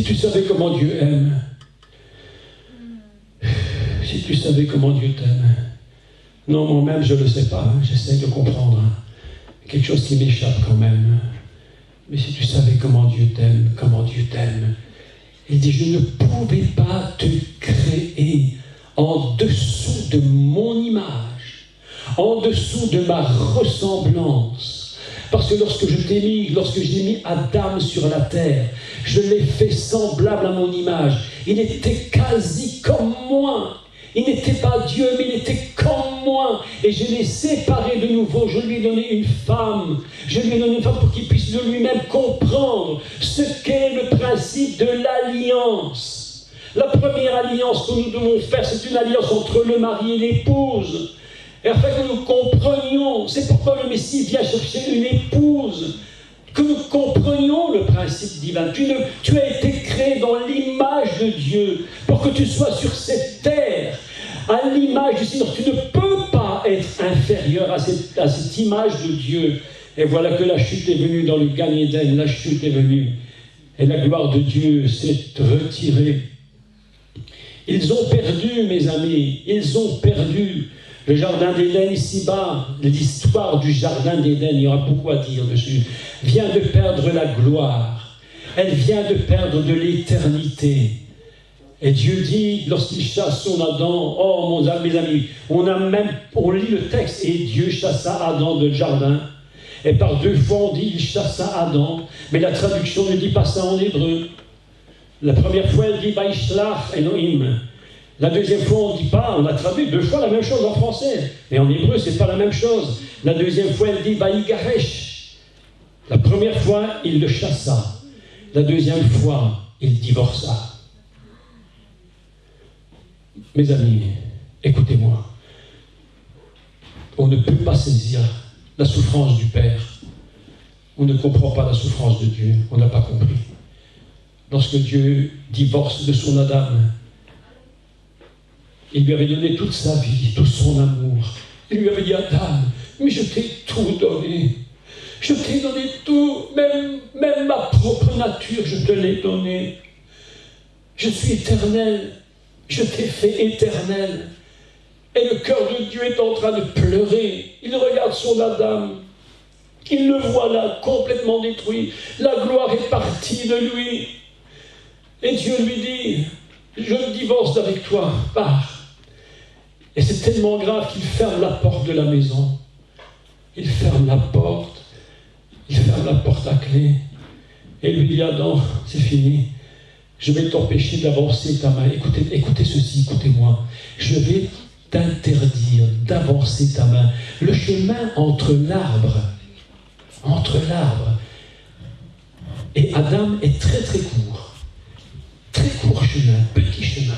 tu savais comment Dieu aime. Si tu savais comment Dieu t'aime. Non, moi-même, je ne le sais pas. J'essaie de comprendre. Quelque chose qui m'échappe quand même. Mais si tu savais comment Dieu t'aime, comment Dieu t'aime. Il dit, je ne pouvais pas te créer en dessous de mon image, en dessous de ma ressemblance. Parce que lorsque j'ai mis Adam sur la terre, je l'ai fait semblable à mon image. Il était quasi comme moi. Il n'était pas Dieu, mais il était comme moi. Et je l'ai séparé de nouveau. Je lui ai donné une femme. Je lui ai donné une femme pour qu'il puisse de lui-même comprendre ce qu'est le principe de l'alliance. La première alliance que nous devons faire, c'est une alliance entre le mari et l'épouse. Et afin que nous comprenions, c'est pourquoi le Messie vient chercher une épouse. Que nous comprenions le principe divin. Tu as été créé dans l'image de Dieu pour que tu sois sur cette terre à l'image du Seigneur. Tu ne peux pas être inférieur à cette image de Dieu. Et voilà que la chute est venue dans le Gan Eden. La chute est venue. Et la gloire de Dieu s'est retirée. Ils ont perdu, mes amis. Ils ont perdu. Le jardin d'Éden ici-bas, l'histoire du jardin d'Éden, il y aura beaucoup à dire dessus, vient de perdre la gloire. Elle vient de perdre de l'éternité. Et Dieu dit, lorsqu'il chasse son Adam, oh mes amis, on lit le texte, et Dieu chassa Adam de jardin. Et par 2 fois on dit, il chassa Adam, mais la traduction ne dit pas ça en hébreu. La première fois elle dit, Vaishlach Elohim. La deuxième fois, on ne dit pas, on a traduit 2 fois la même chose en français. Mais en hébreu, ce n'est pas la même chose. La deuxième fois, elle dit Vaïgaresh. La première fois, il le chassa. La deuxième fois, il divorça. Mes amis, écoutez-moi. On ne peut pas saisir la souffrance du Père. On ne comprend pas la souffrance de Dieu. On n'a pas compris. Lorsque Dieu divorce de son Adam, il lui avait donné toute sa vie, tout son amour. Il lui avait dit, Adam, mais je t'ai tout donné. Je t'ai donné tout, même ma propre nature, je te l'ai donnée. Je suis éternel. Je t'ai fait éternel. Et le cœur de Dieu est en train de pleurer. Il regarde son Adam. Il le voit là, complètement détruit. La gloire est partie de lui. Et Dieu lui dit, je divorce avec toi, pars. Et c'est tellement grave qu'il ferme la porte de la maison. Il ferme la porte. Il ferme la porte à clé. Et lui dit, Adam, c'est fini. Je vais t'empêcher d'avancer ta main. Écoutez ceci, écoutez-moi. Je vais t'interdire d'avancer ta main. Le chemin entre l'arbre et Adam est très très court. Très court chemin, petit chemin.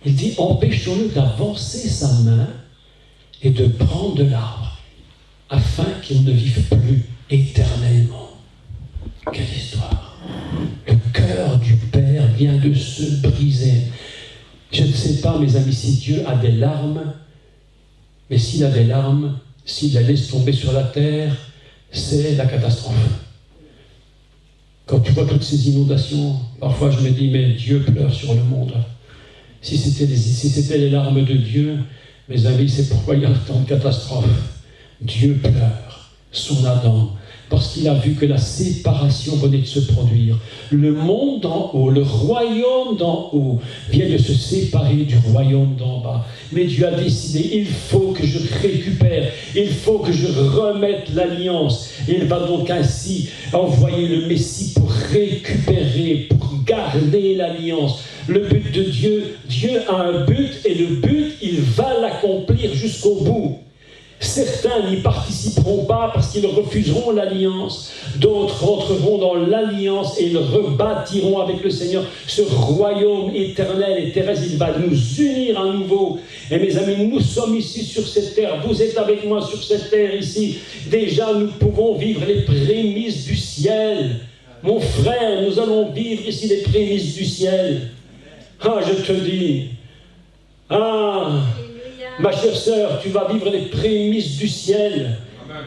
Il dit, empêchons-le d'avancer sa main et de prendre de l'arbre, afin qu'il ne vive plus éternellement. Quelle histoire! Le cœur du Père vient de se briser. Je ne sais pas, mes amis, si Dieu a des larmes, mais s'il a des larmes, s'il la laisse tomber sur la terre, c'est la catastrophe. Quand tu vois toutes ces inondations, parfois je me dis, mais Dieu pleure sur le monde. Si c'était les larmes de Dieu, mes amis, c'est pourquoi il y a tant de catastrophes. Dieu pleure, son Adam, parce qu'il a vu que la séparation venait de se produire. Le monde d'en haut, le royaume d'en haut, vient de se séparer du royaume d'en bas. Mais Dieu a décidé, il faut que je récupère, il faut que je remette l'alliance. Et il va donc ainsi envoyer le Messie pour récupérer, pour garder l'alliance. Le but de Dieu, Dieu a un but, et le but, il va l'accomplir jusqu'au bout. Certains n'y participeront pas parce qu'ils refuseront l'alliance. D'autres entreront dans l'alliance et ils rebâtiront avec le Seigneur ce royaume éternel et terrestre. Il va nous unir à nouveau. Et mes amis, nous sommes ici sur cette terre. Vous êtes avec moi sur cette terre ici. Déjà, nous pouvons vivre les prémices du ciel. Mon frère, nous allons vivre ici les prémices du ciel. Ah, je te dis. Ah, ma chère sœur, tu vas vivre les prémices du ciel.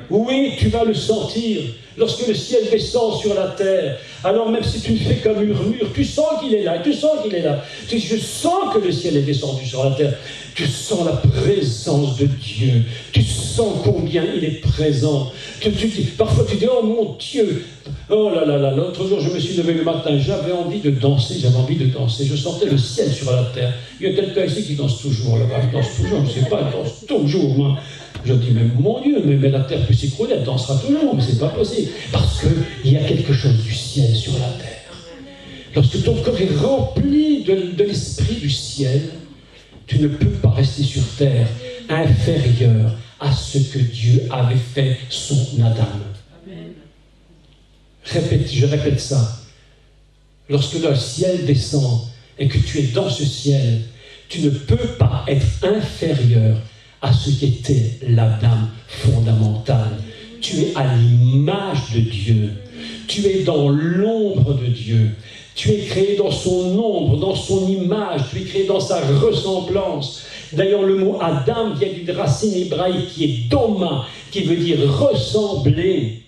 Oui, tu vas le sentir. Lorsque le ciel descend sur la terre, alors même si tu ne fais qu'un murmure, tu sens qu'il est là, tu sens qu'il est là. Je sens que le ciel est descendu sur la terre. Tu sens la présence de Dieu. Tu sens combien il est présent. Parfois tu dis, oh mon Dieu, oh là là là. L'autre jour, je me suis levé le matin, j'avais envie de danser. Je sentais le ciel sur la terre. Il y a quelqu'un ici qui danse toujours là-bas. Il danse toujours, je ne sais pas, il danse toujours, moi. Je dis, mais mon Dieu, mais la terre peut s'écrouler, elle dansera toujours, mais c'est pas possible. Parce qu'il y a quelque chose du ciel sur la terre. Lorsque ton corps est rempli de l'esprit du ciel, tu ne peux pas rester sur terre inférieur à ce que Dieu avait fait son Adam. Je répète ça. Lorsque le ciel descend et que tu es dans ce ciel, tu ne peux pas être inférieur à ce qu'était l'Adam fondamental. Tu es à l'image de Dieu. Tu es dans l'ombre de Dieu. Tu es créé dans son ombre, dans son image. Tu es créé dans sa ressemblance. D'ailleurs, le mot Adam vient d'une racine hébraïque qui est doma, qui veut dire ressembler.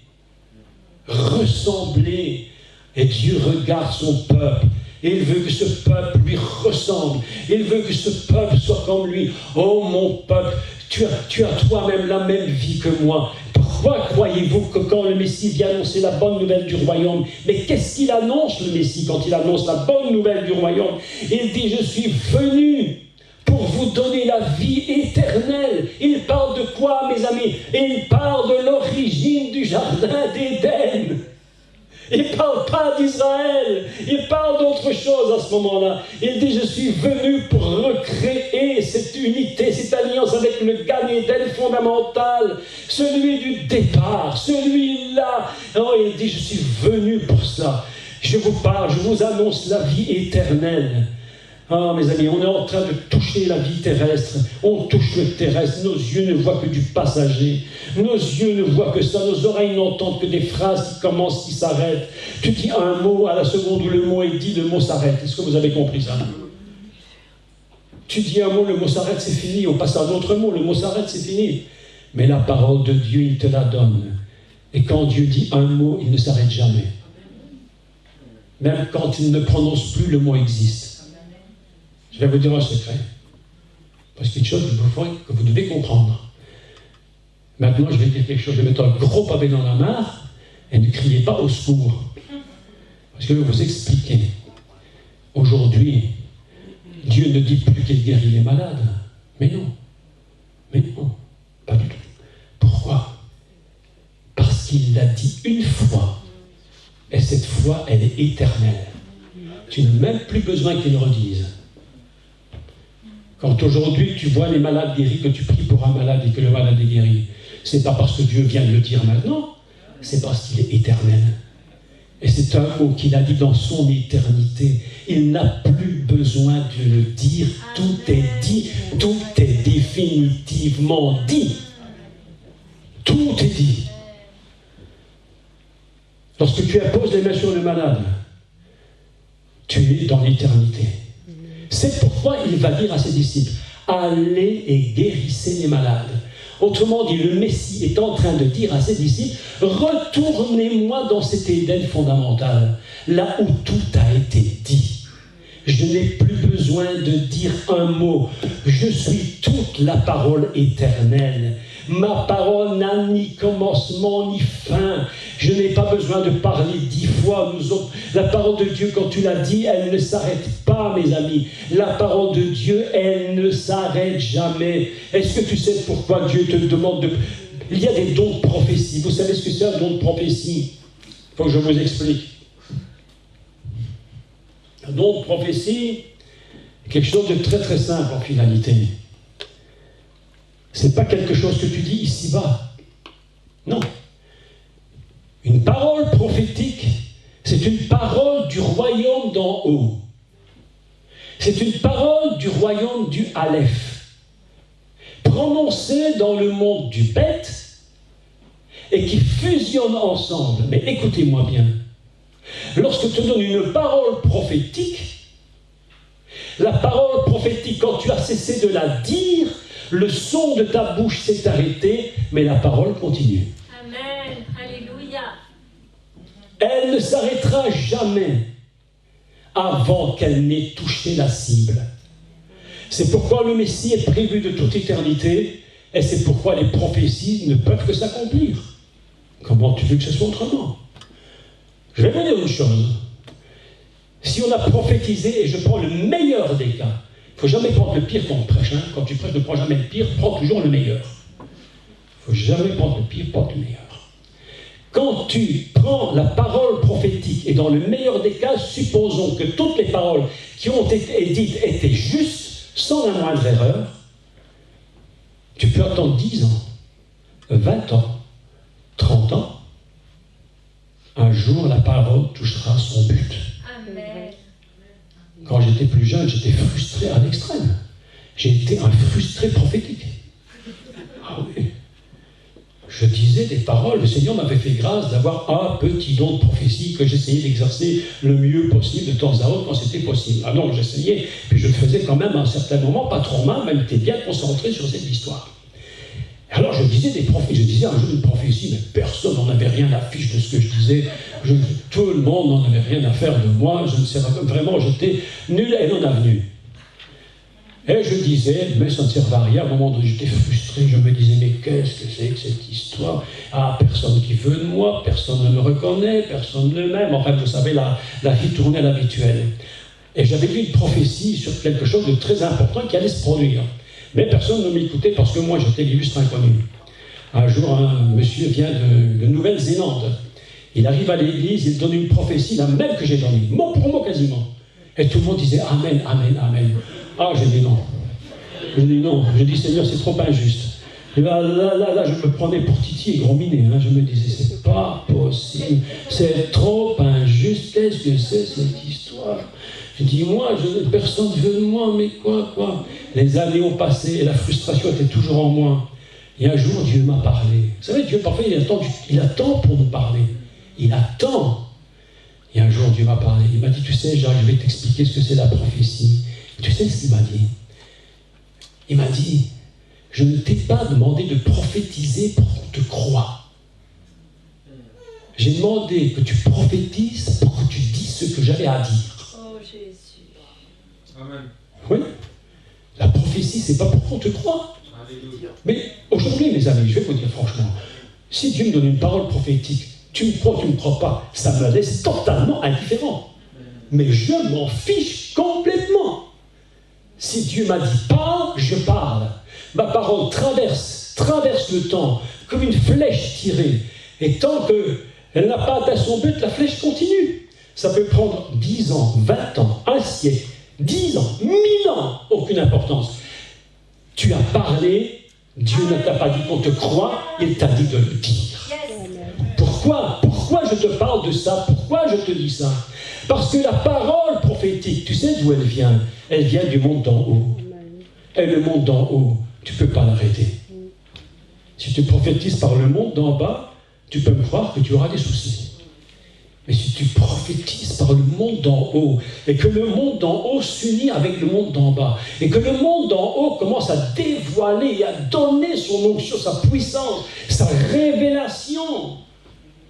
Ressembler. Et Dieu regarde son peuple. Et il veut que ce peuple lui ressemble. Il veut que ce peuple soit comme lui. Oh mon peuple, tu as toi-même la même vie que moi. Pourquoi croyez-vous que quand le Messie vient annoncer la bonne nouvelle du royaume, mais qu'est-ce qu'il annonce le Messie quand il annonce la bonne nouvelle du royaume? Il dit, je suis venu pour vous donner la vie éternelle. Il parle de quoi, mes amis? Il parle de l'origine du jardin d'Éden. Il ne parle pas d'Israël, il parle d'autre chose à ce moment-là. Il dit, je suis venu pour recréer cette unité, cette alliance avec le Gan Eden fondamental, celui du départ, celui-là. Oh, il dit, je suis venu pour ça. Je vous parle, je vous annonce la vie éternelle. Ah, mes amis, on est en train de toucher la vie terrestre. On touche le terrestre. Nos yeux ne voient que du passager. Nos yeux ne voient que ça. Nos oreilles n'entendent que des phrases qui commencent, qui s'arrêtent. Tu dis un mot, à la seconde où le mot est dit, le mot s'arrête. Est-ce que vous avez compris ça? Tu dis un mot, le mot s'arrête, c'est fini. On passe à un autre mot, le mot s'arrête, c'est fini. Mais la parole de Dieu, il te la donne. Et quand Dieu dit un mot, il ne s'arrête jamais. Même quand il ne prononce plus, le mot existe. Je vais vous dire un secret. Parce qu'il y a une chose que vous devez comprendre. Maintenant, je vais dire quelque chose. Je vais mettre un gros pavé dans la mare et ne criez pas au secours. Parce que je vais vous expliquer. Aujourd'hui, Dieu ne dit plus qu'il guérit les malades. Mais non. Mais non. Pas du tout. Pourquoi? Parce qu'il l'a dit une fois. Et cette fois, elle est éternelle. Tu n'as même plus besoin qu'il le redise. Quand aujourd'hui tu vois les malades guéris, que tu pries pour un malade et que le malade est guéri, c'est pas parce que Dieu vient de le dire maintenant, c'est parce qu'il est éternel. Et c'est un mot qu'il a dit dans son éternité. Il n'a plus besoin de le dire. Tout est dit, tout est définitivement dit. Tout est dit. Lorsque tu imposes les mains sur le malade, tu es dans l'éternité. C'est pourquoi il va dire à ses disciples, allez et guérissez les malades. Autrement dit, le Messie est en train de dire à ses disciples, retournez-moi dans cet Éden fondamental, là où tout a été dit. Je n'ai plus besoin de dire un mot. Je suis toute la parole éternelle. Ma parole n'a ni commencement ni fin. Je n'ai pas besoin de parler 10 fois. La parole de Dieu, quand tu l'as dit, elle ne s'arrête pas, mes amis. La parole de Dieu, elle ne s'arrête jamais. Est-ce que tu sais pourquoi Dieu te demande de... Il y a des dons de prophétie. Vous savez ce que c'est un don de prophétie? Il faut que je vous explique. Un don de prophétie, quelque chose de très très simple en finalité. Ce n'est pas quelque chose que tu dis ici-bas. Non. Une parole prophétique, c'est une parole du royaume d'en haut. C'est une parole du royaume du Aleph, prononcée dans le monde du Beth et qui fusionne ensemble. Mais écoutez-moi bien. Lorsque tu donnes une parole prophétique, la parole prophétique, quand tu as cessé de la dire, le son de ta bouche s'est arrêté, mais la parole continue. Amen. Alléluia. ne s'arrêtera jamais avant qu'elle n'ait touché la cible. C'est pourquoi le Messie est prévu de toute éternité, et c'est pourquoi les prophéties ne peuvent que s'accomplir. Comment tu veux que ce soit autrement? Je vais vous dire une chose. Si on a prophétisé, et je prends le meilleur des cas, il ne faut jamais prendre le pire quand on prêche. Hein. Quand tu prêches, ne prends jamais le pire, prends toujours le meilleur. Il ne faut jamais prendre le pire, prends le meilleur. Quand tu prends la parole prophétique, et dans le meilleur des cas, supposons que toutes les paroles qui ont été dites étaient justes, sans la moindre erreur, tu peux attendre 10 ans, 20 ans, 30 ans, un jour la parole touchera son but. Amen. Quand j'étais plus jeune, j'étais frustré à l'extrême. J'ai été un frustré prophétique. Ah oui. Je disais des paroles, le Seigneur m'avait fait grâce d'avoir un petit don de prophétie que j'essayais d'exercer le mieux possible de temps à autre quand c'était possible. Ah non, j'essayais, puis je le faisais quand même à un certain moment, pas trop mal, mais j'étais bien concentré sur cette histoire. Alors je disais des prophéties, je disais un jour une prophétie, mais personne n'en avait rien à fiche de ce que je disais. Tout le monde n'en avait rien à faire de moi, je ne sais pas, vraiment j'étais nul et non avenu. Et je disais, mais ça ne servait à rien. À un moment donné, j'étais frustré. Je me disais, mais qu'est-ce que c'est que cette histoire? Ah, personne qui veut de moi, personne ne me reconnaît, personne ne m'aime. Enfin, vous savez, la vie tournait à l'habituel. Et j'avais vu une prophétie sur quelque chose de très important qui allait se produire. Mais personne ne m'écoutait parce que moi, j'étais l'illustre inconnu. Un jour, un monsieur vient de Nouvelle-Zélande. Il arrive à l'église, il donne une prophétie, la même que j'ai donnée, mot pour mot quasiment. Et tout le monde disait, Amen, Amen, Amen. Ah, j'ai dit non. J'ai dit non. J'ai dit, Seigneur, c'est trop injuste. Et là, je me prenais pour Titi et Gros Minet. Hein. Je me disais, c'est pas possible. C'est trop injuste. Qu'est-ce que c'est cette histoire? J'ai dit, moi, personne ne veut de moi, mais quoi? Les années ont passé et la frustration était toujours en moi. Et un jour, Dieu m'a parlé. Vous savez, Dieu, parfois, il attend pour nous parler. Il attend. Et un jour, Dieu m'a parlé. Il m'a dit, tu sais, Jacques, je vais t'expliquer ce que c'est la prophétie. Tu sais ce qu'il m'a dit? Il m'a dit, je ne t'ai pas demandé de prophétiser pour qu'on te croie. J'ai demandé que tu prophétises pour que tu dises ce que j'avais à dire. Oh Jésus. Amen. Oui. La prophétie, c'est pas pour qu'on te croie. Alléluia. Mais aujourd'hui, mes amis, je vais vous dire franchement, si Dieu me donne une parole prophétique, tu me crois, tu ne me crois pas, ça me laisse totalement indifférent. Mais je m'en fiche complètement. Si Dieu m'a dit parle, je parle. Ma parole traverse le temps comme une flèche tirée. Et tant qu'elle n'a pas atteint son but, la flèche continue. Ça peut prendre 10 ans, 20 ans, un siècle, 10 ans, 1000 ans, aucune importance. Tu as parlé, Dieu ne t'a pas dit qu'on te croit, il t'a dit de le dire. Pourquoi je te parle de ça? Pourquoi je te dis ça? Parce que la parole prophétique, tu sais d'où elle vient? Elle vient du monde d'en haut. Et le monde d'en haut, tu ne peux pas l'arrêter. Si tu prophétises par le monde d'en bas, tu peux me croire que tu auras des soucis. Mais si tu prophétises par le monde d'en haut, et que le monde d'en haut s'unit avec le monde d'en bas, et que le monde d'en haut commence à dévoiler et à donner son onction, sa puissance, sa révélation,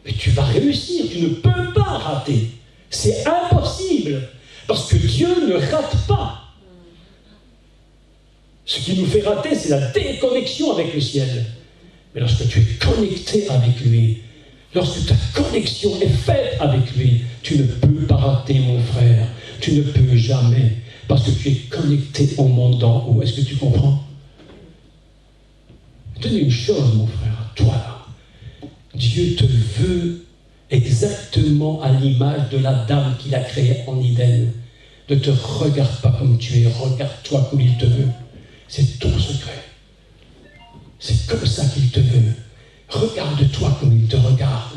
mais tu vas réussir, tu ne peux pas rater. C'est impossible, parce que Dieu ne rate pas. Ce qui nous fait rater, c'est la déconnexion avec le ciel. Mais lorsque tu es connecté avec lui, lorsque ta connexion est faite avec lui, tu ne peux pas rater, mon frère. Tu ne peux jamais, parce que tu es connecté au monde d'en haut. Est-ce que tu comprends? Je te dis une chose, mon frère, toi là. Dieu te veut exactement à l'image de la dame qu'il a créée en Éden. Ne te regarde pas comme tu es, regarde-toi comme il te veut. C'est ton secret. C'est comme ça qu'il te veut. Regarde-toi comme il te regarde.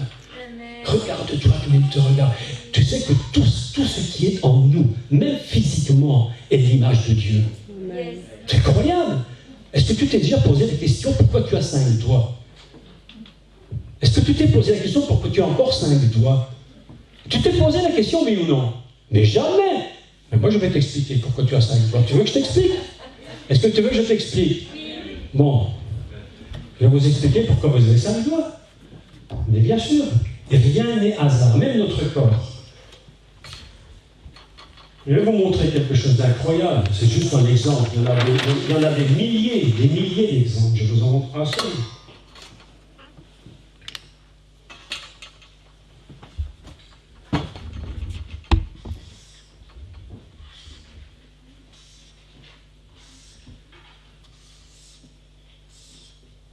Regarde-toi comme il te regarde. Tu sais que tout ce qui est en nous, même physiquement, est l'image de Dieu. C'est incroyable. Est-ce que tu t'es déjà posé la question pourquoi tu as 5 doigts? Est-ce que tu t'es posé la question pourquoi tu as encore 5 doigts? Tu t'es posé la question, oui ou non? Mais jamais. Mais moi, je vais t'expliquer pourquoi tu as 5 doigts. Tu veux que je t'explique? Est-ce que tu veux que je t'explique? Bon. Je vais vous expliquer pourquoi vous avez 5 doigts. Mais bien sûr. Et rien n'est hasard, même notre corps. Je vais vous montrer quelque chose d'incroyable. C'est juste un exemple. Il y en a des milliers d'exemples. Je vous en montre un seul.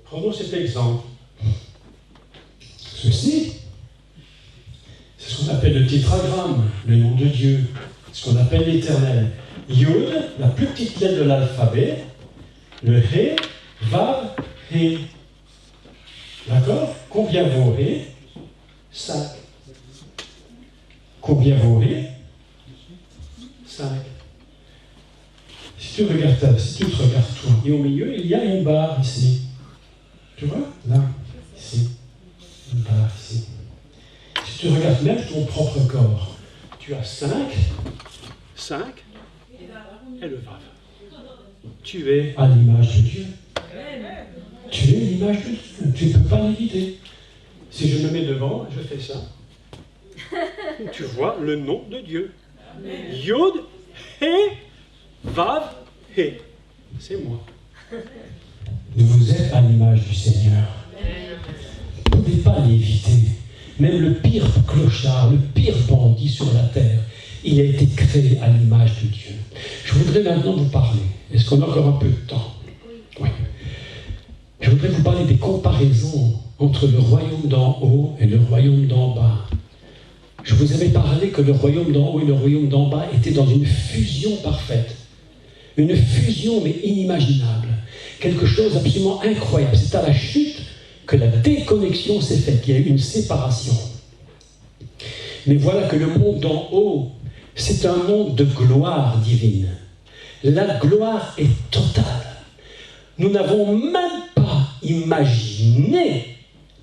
Prenons cet exemple. Ceci, c'est ce qu'on appelle le tétragramme, le nom de Dieu, ce qu'on appelle l'éternel. Yod, la plus petite lettre de l'alphabet, le He, Vav, He. D'accord? Combien vaut He? 5. Combien vaut He? 5. Si tu te regardes toi, et au milieu, il y a une barre ici. Tu vois? Là, ici. Une barre ici. Si tu regardes même ton propre corps, tu as 5 et le Vav. Tu es à l'image de Dieu. Tu es l'image de Dieu. Tu ne peux pas l'éviter. Si je me mets devant, je fais ça. Tu vois le nom de Dieu. Yod, He, Vav, He. C'est moi. Vous êtes à l'image du Seigneur. Vous ne pouvez pas l'éviter. Même le pire clochard, le pire bandit sur la terre, il a été créé à l'image de Dieu. Je voudrais maintenant vous parler. Est-ce qu'on a encore un peu de temps? Oui. Je voudrais vous parler des comparaisons entre le royaume d'en haut et le royaume d'en bas. Je vous avais parlé que le royaume d'en haut et le royaume d'en bas étaient dans une fusion parfaite. Une fusion, mais inimaginable. Quelque chose d'absolument incroyable. C'est à la chute que la déconnexion s'est faite. Il y a eu une séparation. Mais voilà que le monde d'en haut, c'est un monde de gloire divine. La gloire est totale. Nous n'avons même pas imaginé.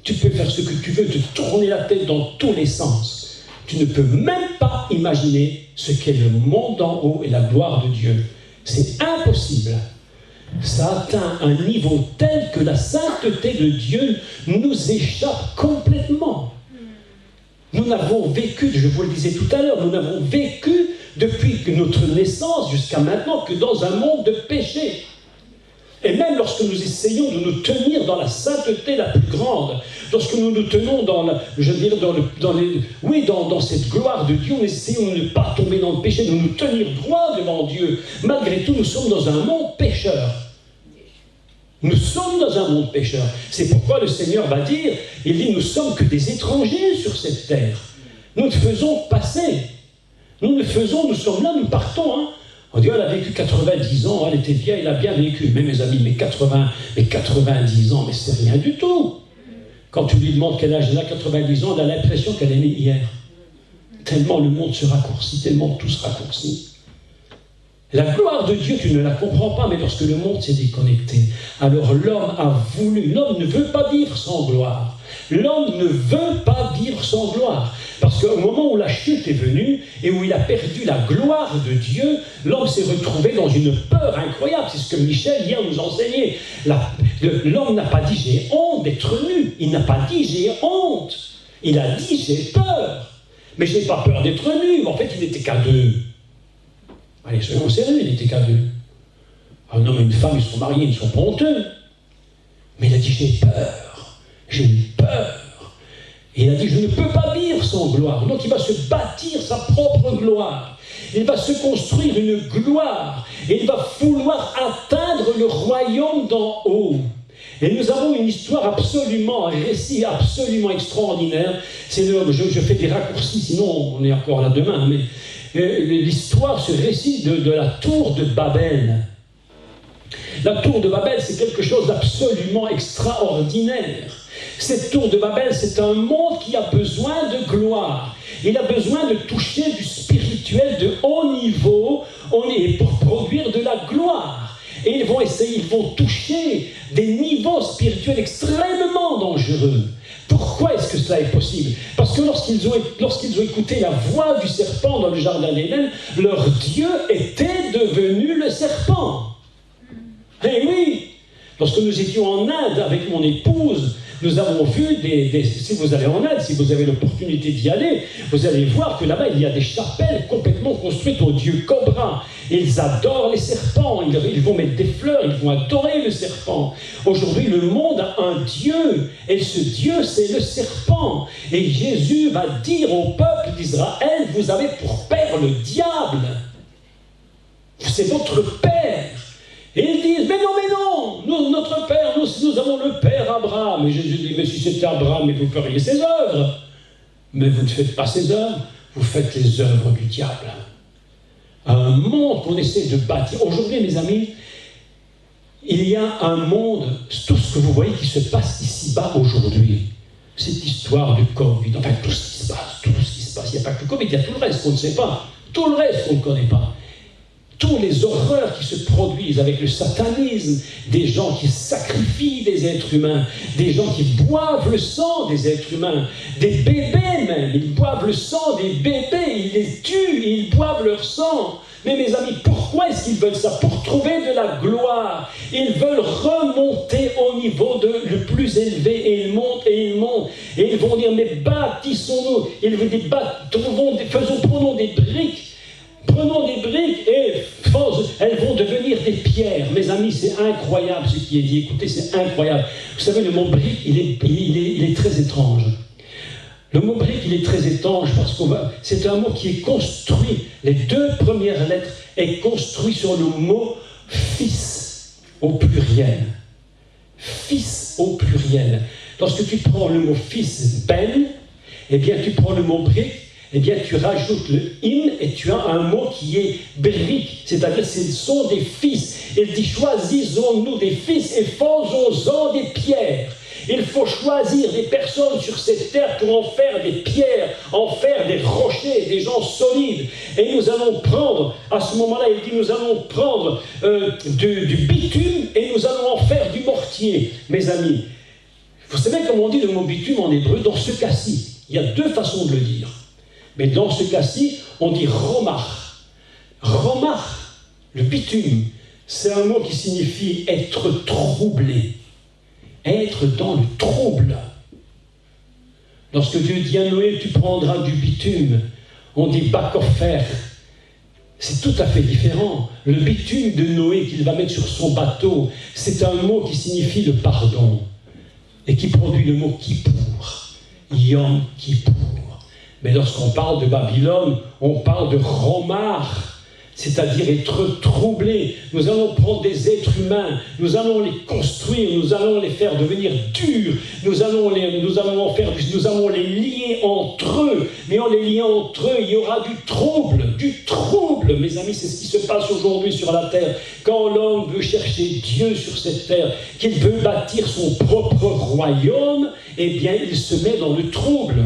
Tu peux faire ce que tu veux, te tourner la tête dans tous les sens. Tu ne peux même pas imaginer ce qu'est le monde d'en haut et la gloire de Dieu. C'est impossible. Ça atteint un niveau tel que la sainteté de Dieu nous échappe complètement. Nous n'avons vécu, je vous le disais tout à l'heure, nous n'avons vécu depuis notre naissance jusqu'à maintenant que dans un monde de péché. Et même lorsque nous essayons de nous tenir dans la sainteté la plus grande, lorsque nous nous tenons dans cette gloire de Dieu, nous essayons de ne pas tomber dans le péché, de nous tenir droit devant Dieu. Malgré tout, nous sommes dans un monde pécheur. Nous sommes dans un monde pécheur. C'est pourquoi le Seigneur va dire, il dit, nous sommes que des étrangers sur cette terre. Nous ne faisons passer. Nous sommes là, nous partons. Hein. On dit, elle a vécu 90 ans, elle était vieille, elle a bien vécu. Mais mes amis, mais 90 ans, mais c'est rien du tout. Quand tu lui demandes quel âge elle a, 90 ans, elle a l'impression qu'elle est née hier. Tellement le monde se raccourcit, tellement tout se raccourcit. La gloire de Dieu, tu ne la comprends pas, mais lorsque le monde s'est déconnecté, alors l'homme a voulu, l'homme ne veut pas vivre sans gloire. L'homme ne veut pas vivre sans gloire. Parce qu'au moment où la chute est venue et où il a perdu la gloire de Dieu, l'homme s'est retrouvé dans une peur incroyable. C'est ce que Michel hier nous enseignait. L'homme n'a pas dit j'ai honte d'être nu. Il n'a pas dit j'ai honte. Il a dit j'ai peur. Mais je n'ai pas peur d'être nu. Mais en fait, il n'était qu'à deux. Allez, soyons sérieux, il n'était qu'à deux. Un homme et une femme, ils sont mariés, ils sont pas honteux. Mais il a dit j'ai peur. J'ai eu peur. Et il a dit, je ne peux pas vivre sans gloire. Donc il va se bâtir sa propre gloire. Il va se construire une gloire. Et il va vouloir atteindre le royaume d'en haut. Et nous avons une histoire absolument, un récit absolument extraordinaire. Je fais des raccourcis, sinon on est encore là demain. Mais l'histoire, ce récit de la tour de Babel. La tour de Babel, c'est quelque chose d'absolument extraordinaire. Cette tour de Babel, c'est un monde qui a besoin de gloire. Il a besoin de toucher du spirituel de haut niveau pour produire de la gloire. Et ils vont toucher des niveaux spirituels extrêmement dangereux. Pourquoi est-ce que cela est possible? Parce que lorsqu'ils ont écouté la voix du serpent dans le jardin d'Éden, leur Dieu était devenu le serpent. Eh oui! Lorsque nous étions en Inde avec mon épouse, Nous avons vu si vous allez en Inde, si vous avez l'opportunité d'y aller, vous allez voir que là-bas, il y a des chapelles complètement construites au dieu Cobra. Ils adorent les serpents, ils vont mettre des fleurs, ils vont adorer le serpent. Aujourd'hui, le monde a un Dieu, et ce Dieu, c'est le serpent. Et Jésus va dire au peuple d'Israël, vous avez pour père le diable. C'est votre père. Et ils disent, mais non, notre père, nous avons le père Abraham. Et Jésus dit, mais si c'était Abraham, vous feriez ses œuvres. Mais vous ne faites pas ses œuvres, vous faites les œuvres du diable. Un monde qu'on essaie de bâtir. Aujourd'hui, mes amis, il y a un monde, tout ce que vous voyez qui se passe ici-bas aujourd'hui, cette histoire du Covid, enfin tout ce qui se passe, il n'y a pas que le Covid, il y a tout le reste qu'on ne sait pas, tout le reste qu'on ne connaît pas. Toutes les horreurs qui se produisent avec le satanisme, des gens qui sacrifient des êtres humains, des gens qui boivent le sang des êtres humains, des bébés même, ils boivent le sang des bébés, ils les tuent, ils boivent leur sang. Mais mes amis, pourquoi est-ce qu'ils veulent ça? Pour trouver de la gloire. Ils veulent remonter au niveau le plus élevé, et ils montent, et ils montent. Et ils vont dire, mais bâtissons-nous, prenons des briques. Prenons des briques et elles vont devenir des pierres. Mes amis, c'est incroyable ce qui est dit. Écoutez, c'est incroyable. Vous savez, le mot brique, il est très étrange. Le mot brique, il est très étrange parce que c'est un mot qui est construit. Les deux premières lettres est construit sur le mot fils au pluriel. Fils au pluriel. Lorsque tu prends le mot fils, ben, eh bien tu prends le mot brique, eh bien tu rajoutes le in et tu as un mot qui est brique, c'est-à-dire ce sont des fils. Il dit choisissons-nous des fils et faisons-en des pierres. Il faut choisir des personnes sur cette terre pour en faire des pierres, en faire des rochers, des gens solides. Et nous allons prendre, à ce moment-là, il dit, nous allons prendre du bitume et nous allons en faire du mortier. Mes amis, vous savez comment on dit le mot bitume en hébreu? Dans ce cas-ci, il y a deux façons de le dire. Mais dans ce cas-ci, on dit romar. Romar, le bitume, c'est un mot qui signifie être troublé. Être dans le trouble. Lorsque Dieu dit à Noé, tu prendras du bitume, on dit bakofer. C'est tout à fait différent. Le bitume de Noé qu'il va mettre sur son bateau, c'est un mot qui signifie le pardon et qui produit le mot kippour. Yom Kippour. Mais lorsqu'on parle de Babylone, on parle de romar. C'est-à-dire être troublé. Nous allons prendre des êtres humains, nous allons les construire, nous allons les faire devenir durs, nous allons les lier entre eux. Mais en les liant entre eux, il y aura du trouble. Mes amis, c'est ce qui se passe aujourd'hui sur la terre. Quand l'homme veut chercher Dieu sur cette terre, qu'il veut bâtir son propre royaume, eh bien, il se met dans le trouble.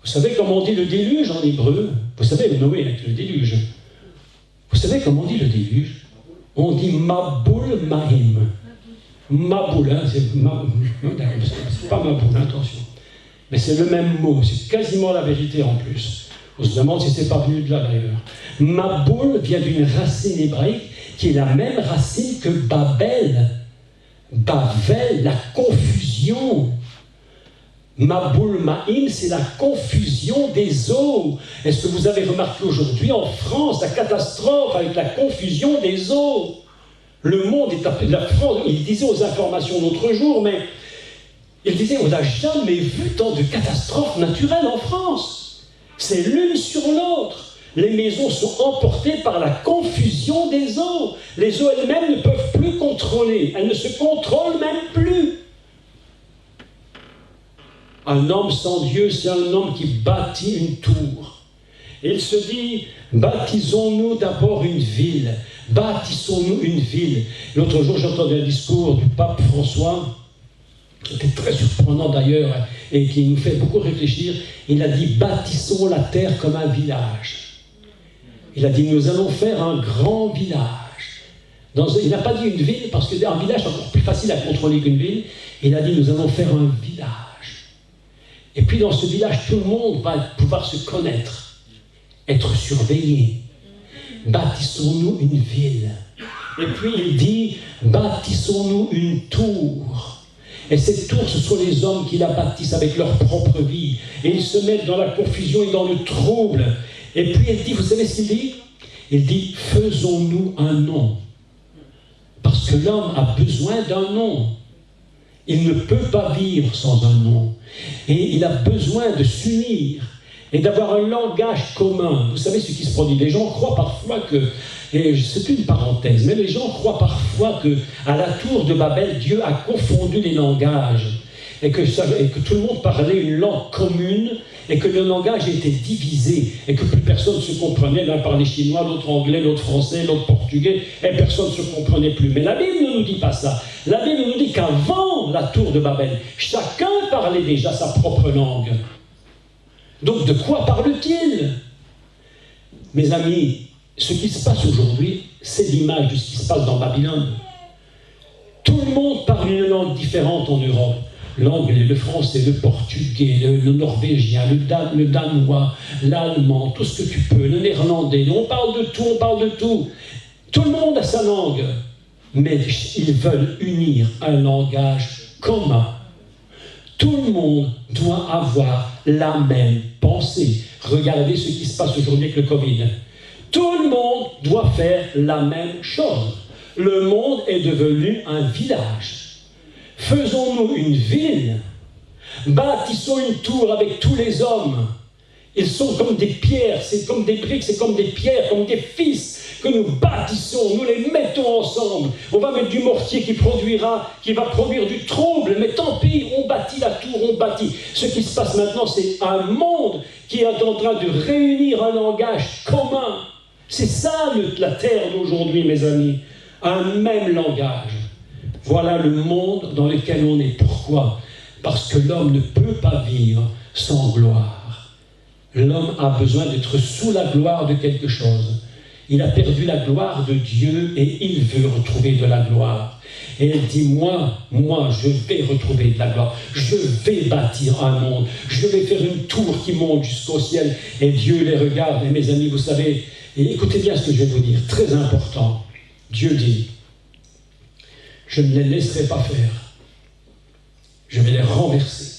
Vous savez comment on dit le déluge en hébreu? Vous savez, Noé avec le déluge. Vous savez comment on dit le déluge? On dit Maboul Mahim. Maboul, hein, c'est pas Maboul, attention. Mais c'est le même mot, c'est quasiment la vérité en plus. On se demande si c'est pas venu de là d'ailleurs. Maboul vient d'une racine hébraïque qui est la même racine que Babel. Babel, la confusion. Maboul Mahim, c'est la confusion des eaux. Est-ce que vous avez remarqué aujourd'hui en France la catastrophe avec la confusion des eaux? Le monde est appelé la France. Il disait aux informations l'autre jour, mais il disait on n'a jamais vu tant de catastrophes naturelles en France. C'est l'une sur l'autre. Les maisons sont emportées par la confusion des eaux. Les eaux elles-mêmes ne peuvent plus contrôler. Elles ne se contrôlent même plus. Un homme sans Dieu, c'est un homme qui bâtit une tour. Il se dit, bâtissons-nous d'abord une ville. Bâtissons-nous une ville. L'autre jour, j'entendais un discours du pape François, qui était très surprenant d'ailleurs, et qui nous fait beaucoup réfléchir. Il a dit, bâtissons la terre comme un village. Il a dit, nous allons faire un grand village. Il n'a pas dit une ville, parce qu'un village est encore plus facile à contrôler qu'une ville. Il a dit, nous allons faire un village. Et puis dans ce village, tout le monde va pouvoir se connaître, être surveillé. Bâtissons-nous une ville. Et puis il dit, bâtissons-nous une tour. Et cette tour, ce sont les hommes qui la bâtissent avec leur propre vie. Et ils se mettent dans la confusion et dans le trouble. Et puis il dit, vous savez ce qu'il dit? Il dit, faisons-nous un nom. Parce que l'homme a besoin d'un nom. Il ne peut pas vivre sans un nom. Et il a besoin de s'unir et d'avoir un langage commun. Vous savez ce qui se produit? Les gens croient parfois que, et c'est une parenthèse, mais les gens croient parfois qu'à la tour de Babel, Dieu a confondu les langages et que tout le monde parlait une langue commune et que le langage était divisé et que plus personne ne se comprenait. L'un parlait chinois, l'autre anglais, l'autre français, l'autre portugais, et personne ne se comprenait plus. Mais la Bible ne nous dit pas ça. La Bible nous dit qu'avant la tour de Babel, chacun parlait déjà sa propre langue. Donc de quoi parle-t-il? Mes amis, ce qui se passe aujourd'hui, c'est l'image de ce qui se passe dans Babylone. Tout le monde parle une langue différente en Europe. L'anglais, le français, le portugais, le norvégien, le danois, l'allemand, tout ce que tu peux, le néerlandais. On parle de tout, on parle de tout. Tout le monde a sa langue. Mais ils veulent unir un langage commun. Tout le monde doit avoir la même pensée. Regardez ce qui se passe aujourd'hui avec le Covid. Tout le monde doit faire la même chose. Le monde est devenu un village. Faisons-nous une ville, bâtissons une tour avec tous les hommes. Ils sont comme des pierres, c'est comme des briques, c'est comme des pierres, comme des fils que nous bâtissons, nous les mettons ensemble. On va mettre du mortier qui va produire du trouble, mais tant pis, on bâtit la tour, on bâtit. Ce qui se passe maintenant, c'est un monde qui est en train de réunir un langage commun. C'est ça la terre d'aujourd'hui, mes amis, un même langage. Voilà le monde dans lequel on est. Pourquoi? Parce que l'homme ne peut pas vivre sans gloire. L'homme a besoin d'être sous la gloire de quelque chose. Il a perdu la gloire de Dieu et il veut retrouver de la gloire. Et elle dit, moi, je vais retrouver de la gloire. Je vais bâtir un monde. Je vais faire une tour qui monte jusqu'au ciel. Et Dieu les regarde. Et mes amis, vous savez, et écoutez bien ce que je vais vous dire, très important. Dieu dit, je ne les laisserai pas faire. Je vais les renverser.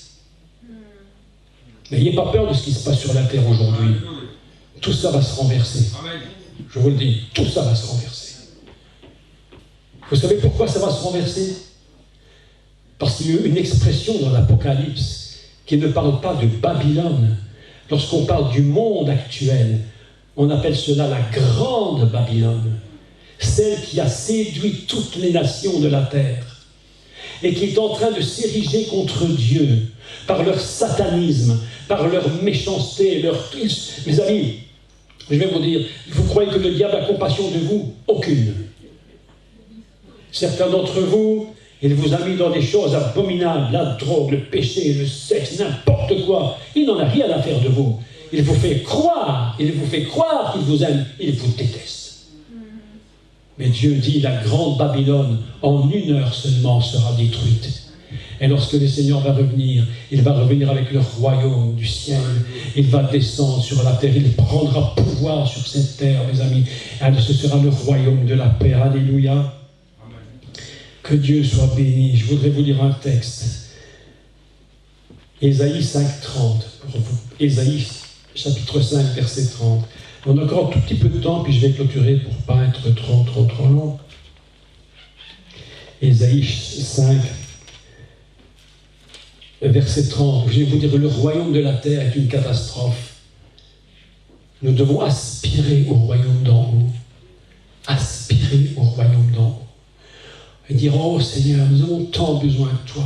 N'ayez pas peur de ce qui se passe sur la terre aujourd'hui. Tout ça va se renverser. Je vous le dis, tout ça va se renverser. Vous savez pourquoi ça va se renverser? Parce qu'il y a une expression dans l'Apocalypse qui ne parle pas de Babylone. Lorsqu'on parle du monde actuel, on appelle cela la grande Babylone. Celle qui a séduit toutes les nations de la terre et qui est en train de s'ériger contre Dieu par leur satanisme, par leur méchanceté, Mes amis, je vais vous dire, vous croyez que le diable a compassion de vous? Aucune. Certains d'entre vous, il vous a mis dans des choses abominables, la drogue, le péché, le sexe, n'importe quoi. Il n'en a rien à faire de vous. Il vous fait croire qu'il vous aime, il vous déteste. Mais Dieu dit, la grande Babylone, en 1 heure seulement, sera détruite. Et lorsque le Seigneur va revenir, il va revenir avec le royaume du ciel. Il va descendre sur la terre, il prendra pouvoir sur cette terre, mes amis. Et ce sera le royaume de la paix. Alléluia. Que Dieu soit béni. Je voudrais vous lire un texte. Ésaïe 5:30. Ésaïe chapitre 5, verset 30. On a encore un tout petit peu de temps, puis je vais clôturer pour ne pas être trop long. Ésaïe 5, verset 30. Je vais vous dire, le royaume de la terre est une catastrophe. Nous devons aspirer au royaume d'en haut. Aspirer au royaume d'en haut. Et dire, oh Seigneur, nous avons tant besoin de toi.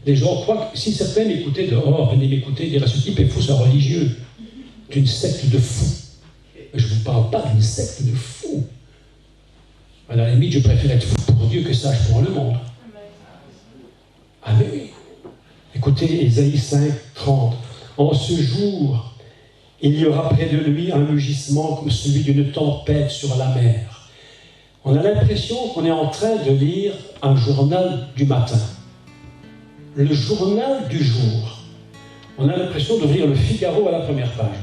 Les gens croient que si certains m'écoutaient dehors, venaient m'écouter, dire, ce type est fou, c'est un religieux. D'une secte de fous. Je ne vous parle pas d'une secte de fous. À la limite, je préfère être fou pour Dieu que sage pour le monde. Ah mais oui. Écoutez, Ésaïe 5, 30. En ce jour, il y aura près de lui un mugissement comme celui d'une tempête sur la mer. On a l'impression qu'on est en train de lire un journal du matin. Le journal du jour. On a l'impression d'ouvrir le Figaro à la première page.